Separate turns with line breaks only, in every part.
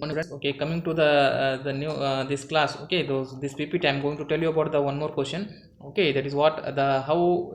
Okay, coming to the new this class. Okay, this PPT I'm going to tell you about the one more question. Okay, that is what the how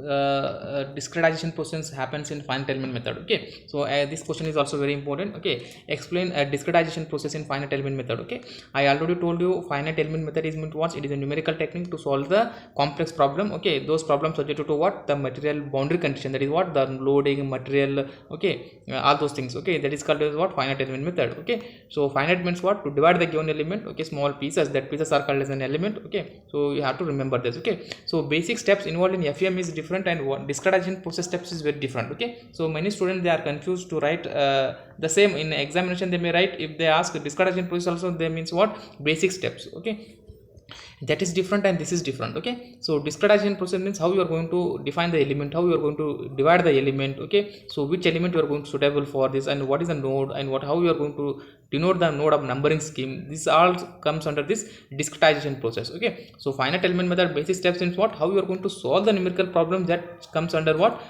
discretization process happens in finite element method. Okay, so this question is also very important. Okay, explain a discretization process in finite element method. Okay, I already told you finite element method is meant what? It is a numerical technique to solve the complex problem. Okay, those problems related to what? The material boundary condition, that is what? The loading material. Okay, all those things. Okay, that is called as what? Finite element method. Okay, so finite means what? To divide the given element. Okay, small pieces, that pieces are called as an element. Okay, so you have to remember this. Okay, so basic steps involved in FEM is different, and what discretization process steps is very different. Okay, so many students, they are confused to write the same in examination. They may write, if they ask discretization process also, they means what? Basic steps. Okay, that is different and this is different. Okay, so discretization process means how you are going to define the element, how you are going to divide the element. Okay, so which element you are going to suitable for this, and what is a node, and what how you are going to denote the node of numbering scheme. This all comes under this discretization process. Okay, so finite element method basic steps in what? How you are going to solve the numerical problem, that comes under what?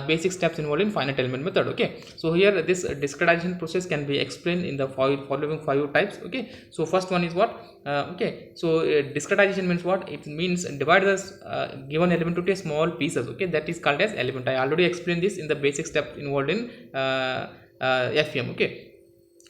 Basic steps involved in finite element method. Okay, so here this discretization process can be explained in the following 5 types. Okay, so first one is what? Okay, so discretization means what? It means divide the given element into small pieces. Okay, that is called as element. I already explained this in the basic step involved in FEM. Okay,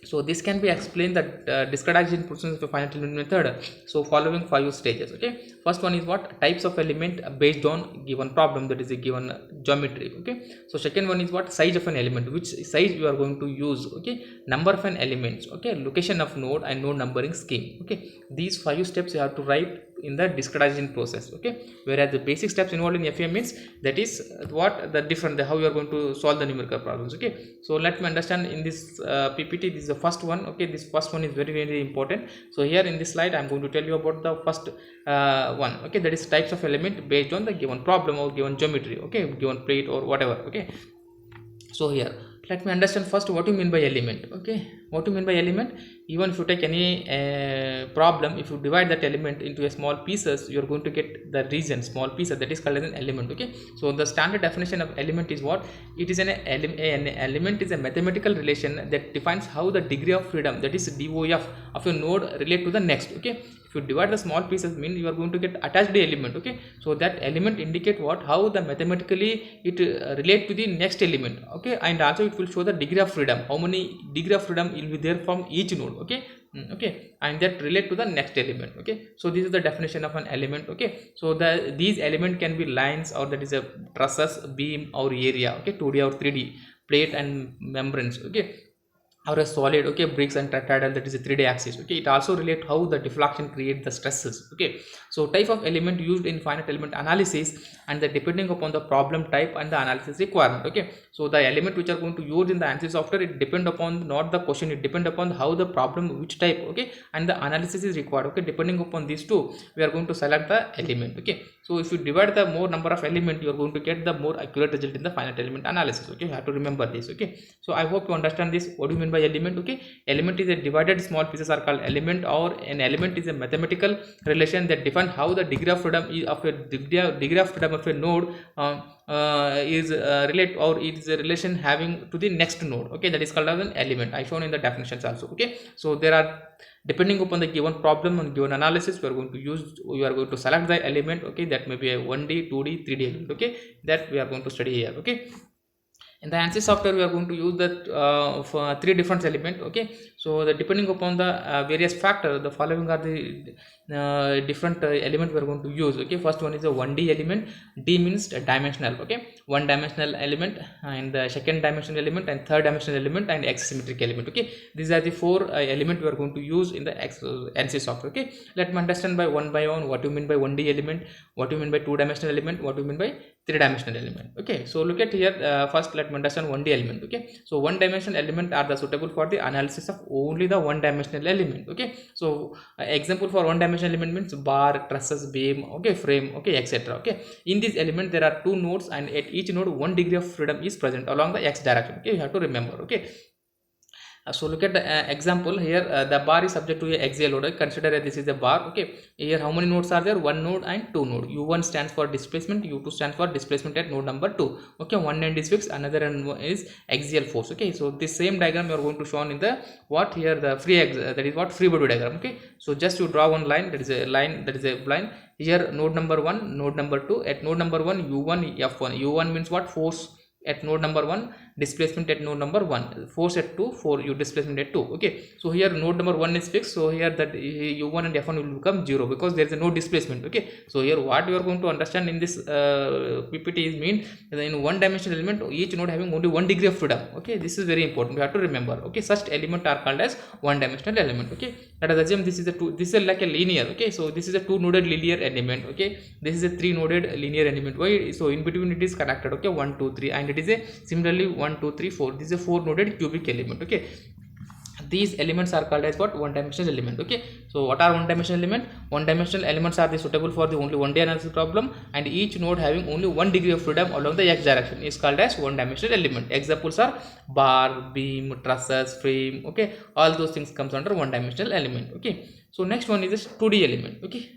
so this can be explained that discretization process of a finite element method. So following 5 stages. Okay, first one is what? Types of element based on given problem, that is a given geometry. Okay, so second one is what? Size of an element, which size you are going to use. Okay, number of an elements. Okay, location of node and node numbering scheme. Okay, these 5 steps you have to write in the discretization process. Okay, whereas the basic steps involved in FEM means, that is what? The different, how you are going to solve the numerical problems. Okay, so let me understand in this PPT. This is the first one. Okay, this first one is very, very important. So here in this slide I'm going to tell you about the first one. Okay, that is types of element based on the given problem or given geometry. Okay, given plate or whatever. Okay, so here let me understand first what you mean by element. Okay, what you mean by element? Even if you take any problem, if you divide that element into a small pieces, you are going to get the region small pieces, that is called as an element. Okay, so the standard definition of element is what? It is an element is a mathematical relation that defines how the degree of freedom, that is DOF, of a node relate to the next. Okay, if you divide the small pieces, mean you are going to get attached element. Okay, so that element indicate what? How the mathematically it relate to the next element. Okay, and also it will show the degree of freedom, how many degree of freedom will be there from each node. Okay, okay, and that relate to the next element. Okay, so this is the definition of an element. Okay, so these element can be lines, or that is a trusses, beam, or area. Okay, 2D or 3D, plate and membranes. Okay, or a solid. Okay, bricks and tetraedral, that is a 3D axis. Okay, it also relate how the deflection create the stresses. Okay, so type of element used in finite element analysis, and the depending upon the problem type and the analysis requirement. Okay, so the element which are going to use in the ANSYS software, it depend upon not the question, it depend upon how the problem, which type. Okay, and the analysis is required. Okay, depending upon these two, we are going to select the element. Okay, so if you divide the more number of element, you are going to get the more accurate result in the finite element analysis. Okay, you have to remember this. Okay, so I hope you understand this. What do you mean by element? Okay, element is a divided small pieces are called element, or an element is a mathematical relation that define how the degree of freedom of a degree of freedom of a node is relate, or it is a relation having to the next node. Okay, that is called as an element. I shown in the definitions also. Okay, so there are, depending upon the given problem and given analysis, we are going to use, we are going to select the element. Okay, that may be a 1D, 2D, 3D element. Okay, that we are going to study here. Okay, in the ANSYS software we are going to use that for 3 different element. Okay, so the depending upon the various factor, the following are the different element we are going to use. Okay, first one is a 1D element. D means dimensional. Okay, one dimensional element, and the second dimensional element, and third dimensional element, and axisymmetric element. Okay, these are the 4 element we are going to use in the ANSYS software. Okay, let me understand by one what you mean by 1D element, what you mean by 2-dimensional element, what you mean by 3-dimensional element. Okay, so look at here. First let me understand 1D element. Okay, so 1-dimensional element are the suitable for the analysis of only the 1-dimensional element. Okay, so example for 1-dimensional element means bar, trusses, beam, okay, frame, okay, etc. Okay, in this element there are 2 nodes, and at each node 1 degree of freedom is present along the x direction. Okay, you have to remember. Okay, So look at the example here. The bar is subject to a axial load. Consider this is a bar. Okay, here how many nodes are there? One node and two node. U1 stands for displacement, U2 stands for displacement at node number 2. Okay, one end is fixed, another end is axial force. Okay, so this same diagram you are going to show in the what here, the free that is what free body diagram. Okay, so just you draw one line, that is a line, that is a line. Here node number 1, node number 2. At node number 1, U1 F1. U1 means what? Force at node number 1, displacement at node number 1, force at 2, for you displacement at 2. Okay, so here node number 1 is fixed, so here that u1 and f1 will become 0 because there is no displacement. Okay, so here what you are going to understand in this ppt is mean in one dimensional element each node having only 1 degree of freedom. Okay, this is very important, you have to remember. Okay, such element are called as one dimensional element. Okay, let us assume this is a two, this is like a linear. Okay, so this is a two noded linear element. Okay, this is a three noded linear element. Why? So in between it is connected. Okay, 1 2 3, and it is a similarly 1 2 3 4, this is a four noded cubic element. Okay, these elements are called as what? One dimensional element. Okay, so what are one dimensional element? One dimensional elements are suitable for the only one day analysis problem, and each node having only 1 degree of freedom along the x direction is called as one dimensional element. Examples are bar, beam, trusses, frame. Okay, all those things comes under one dimensional element. Okay, so next one is a 2D element. Okay,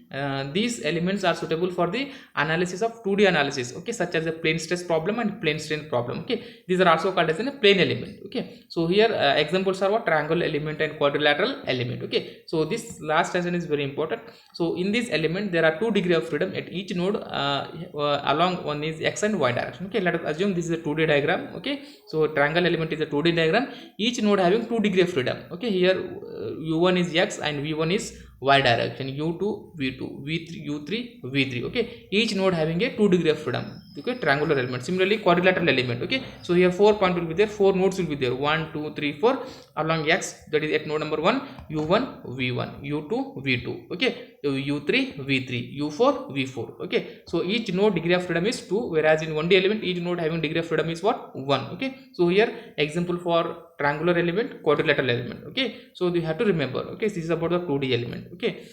these elements are suitable for the analysis of 2D analysis. Okay, such as a plane stress problem and plane strain problem. Okay, these are also called as a plane element. Okay, so here examples are what? Triangle element and quadrilateral element. Okay, so this last session is very important. So in this element there are 2 degree of freedom at each node along one is x and y direction. Okay, let us assume this is a 2D diagram. Okay, so triangle element is a 2D diagram, each node having 2 degree of freedom. Okay, here u1 is x and v1 is y direction, u2 v2, v3 u3 v3. Okay, each node having a 2 degree of freedom. Okay, triangular element. Similarly quadrilateral element. Okay, so here 4 point will be there, 4 nodes will be there, 1 2 3 4 along x, that is at node number 1 u1 v1, u2 v2. Okay, u3 v3, u4 v4. Okay, so each node degree of freedom is 2, whereas in 1D element each node having degree of freedom is what? 1. Okay, so here example for triangular element, quadrilateral element. Okay, so you have to remember. Okay, this is about the 2D element. Okay,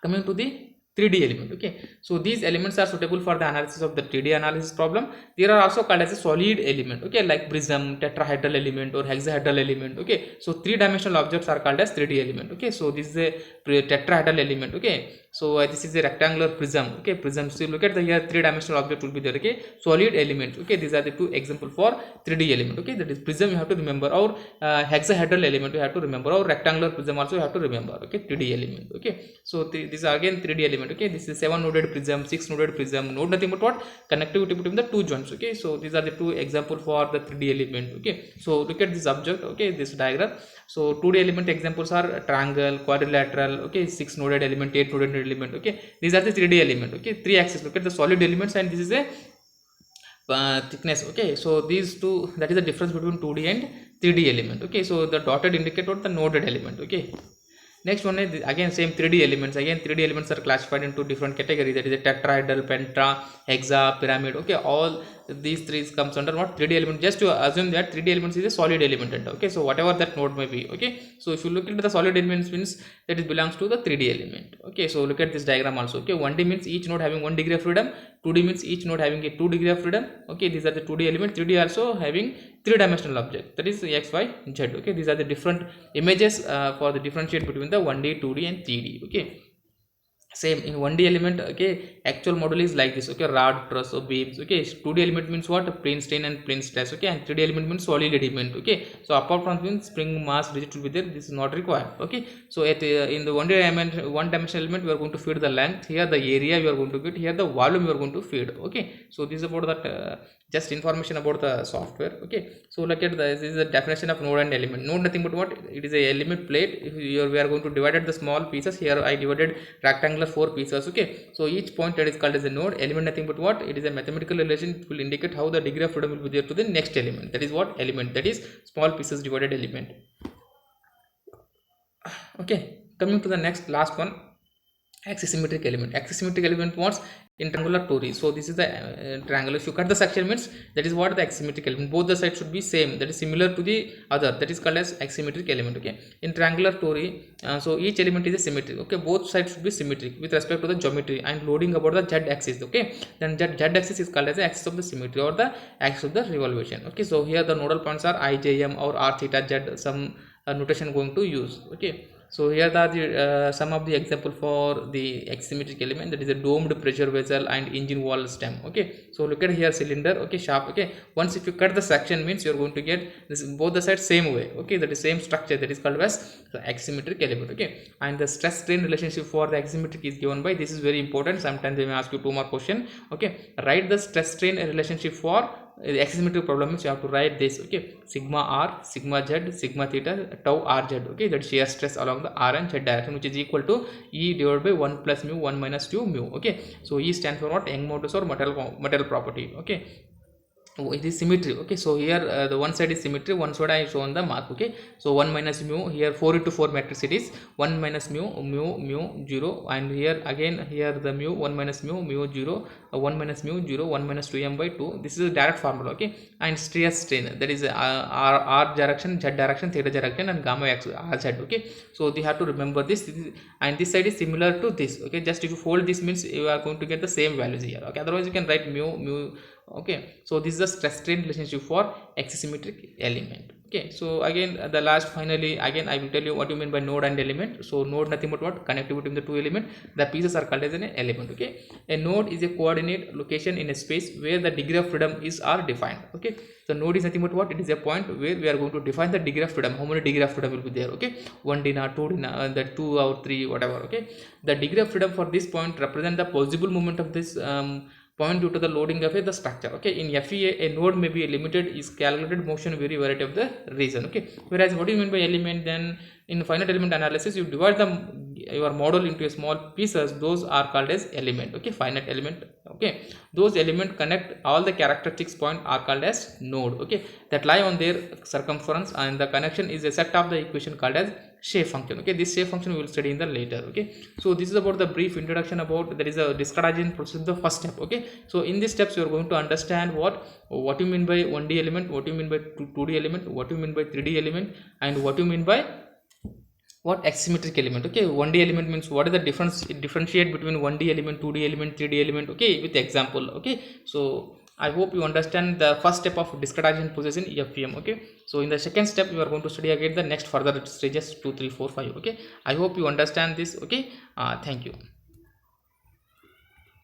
coming to the 3D element. Okay, so these elements are suitable for the analysis of the 3D analysis problem. They are also called as a solid element. Okay, like prism, tetrahedral element or hexahedral element. Okay, so 3-dimensional objects are called as 3D element. Okay, so this is a tetrahedral element. Okay, so this is a rectangular prism. Okay, prism. So look at the here 3-dimensional object will be there. Okay, solid element. Okay, these are the two example for 3D element. Okay, that is prism you have to remember, or hexahedral element you have to remember, or rectangular prism also you have to remember. Okay, 3D element. Okay, so these are again 3D element. Okay, this is 7 noded prism, 6 noded prism. Node nothing but what? Connectivity between the two joints. Okay, so these are the two example for the 3D element. Okay, so look at this object. Okay, this diagram. So 2D element examples are triangle, quadrilateral. Okay, 6 noded element, 8 noded element. Okay, these are the 3D element. Okay, 3 axis. Look at the solid elements, and this is a thickness. Okay, so these two, that is the difference between 2D and 3D element. Okay, so the dotted indicate what? The noded element. Okay, next one is again same 3D elements. Again 3D elements are classified into different categories, that is a tetrahedral, penta, hexa, pyramid. Okay, all these three comes under what? 3D element. Just to assume that 3D elements is a solid element. Okay, so whatever that node may be. Okay, so if you look into the solid elements means that it belongs to the 3D element. Okay, so look at this diagram also. Okay, 1D means each node having 1 degree of freedom, 2D means each node having a 2 degree of freedom. Okay, these are the 2D element. 3D also having 3-dimensional object, that is x, y, z. Okay, these are the different images for the differentiate between the 1D, 2D and 3D. Okay, same in 1D element. Okay, actual model is like this. Okay, rod, truss or beams. Okay, 2D element means what? Plane strain and plane stress. Okay, and 3D element means solid element. Okay, so apart from means spring, mass, rigid will be there, this is not required. Okay, so at in the 1D element, one dimensional element, we are going to feed the length, here the area you are going to get, here the volume you are going to feed. Okay, so this is about that just information about the software. Okay, so look at this is the definition of node and element. Node nothing but what? It is a element plate. If we are going to divide the small pieces, here I divided rectangular 4 pieces. Okay, so each point that is called as a node. Element nothing but what? It is a mathematical relation. It will indicate how the degree of freedom will be there to the next element. That is what? Element, that is small pieces divided element. Okay, coming to the next last one, axisymmetric element. Axisymmetric element wants in triangular tori. So this is the triangle. If you cut the section means that is what the axisymmetric element. Both the sides should be same. That is similar to the other. That is called as axisymmetric element. Okay. In triangular tori, so each element is a symmetric. Okay. Both sides should be symmetric with respect to the geometry. I am loading about the z axis. Okay. Then z axis is called as the axis of the symmetry or the axis of the revolution. Okay. So here the nodal points are I, J, M or R, theta, z. Some notation going to use. Okay. So here are the some of the example for the axisymmetric element, that is a domed pressure vessel and engine wall stem. Okay, so look at here cylinder. Okay, shaft. Okay, once if you cut the section means you are going to get this both the sides same way. Okay, that is same structure, that is called as the axisymmetric element. Okay, and the stress strain relationship for the axisymmetric is given by, this is very important, sometimes they may ask you 2 more question. Okay, write the stress strain relationship for the axisymmetric problem means you have to write this. Okay, sigma r, sigma z, sigma theta, tau rz. Okay, that shear stress along the r and z direction, which is equal to E divided by 1 plus mu 1 minus 2 mu. Okay, so E stands for what? Young modulus or material property. Okay, it is symmetry. Okay, so here the one side is symmetry, one side I have shown the mark. Okay, so 1 minus mu, here 4 into 4 matrix it is 1 minus mu 0, and here again here the mu 1 minus mu 0, 1 minus mu 0, 1 minus 2m by 2. This is a direct formula. Okay, and stress strain, that is r direction, z direction, theta direction, and gamma x rz. Okay, so they have to remember this, and this side is similar to this. Okay, just if you fold this means you are going to get the same values here. Okay, otherwise you can write mu. Okay, so this is the stress strain relationship for axisymmetric element. Okay, so again the last finally again I will tell you what you mean by node and element. So node nothing but what? Connectivity between the two elements. The pieces are called as an element. Okay, a node is a coordinate location in a space where the degree of freedom is are defined. Okay, so node is nothing but what? It is a point where we are going to define the degree of freedom. How many degree of freedom will be there? Okay, 1 dina, 2 dina, the 2 or 3 whatever. Okay, the degree of freedom for this point represent the possible movement of this point due to the loading of the structure. Okay, in FEA a node may be a limited is calculated motion very variety of the reason. Okay, whereas what do you mean by element? Then in finite element analysis you divide your model into a small pieces, those are called as element. Okay, finite element. Okay, those element connect all the characteristics point are called as node. Okay, that lie on their circumference, and the connection is a set of the equation called as shape function. Okay, this shape function we will study in the later. Okay, so this is about the brief introduction about there is a discretization process, the first step. Okay, so in these steps you are going to understand what you mean by 1D element, what you mean by 2D element, what you mean by 3D element, and what you mean by what axisymmetric element. Okay, 1D element means what is the differentiate between 1D element, 2D element, 3D element. Okay, with example. Okay, so I hope you understand the first step of discretization process in FEM. Okay, so in the second step you are going to study again the next further stages 2, 3, 4, 5. Okay, I hope you understand this. Okay, thank you.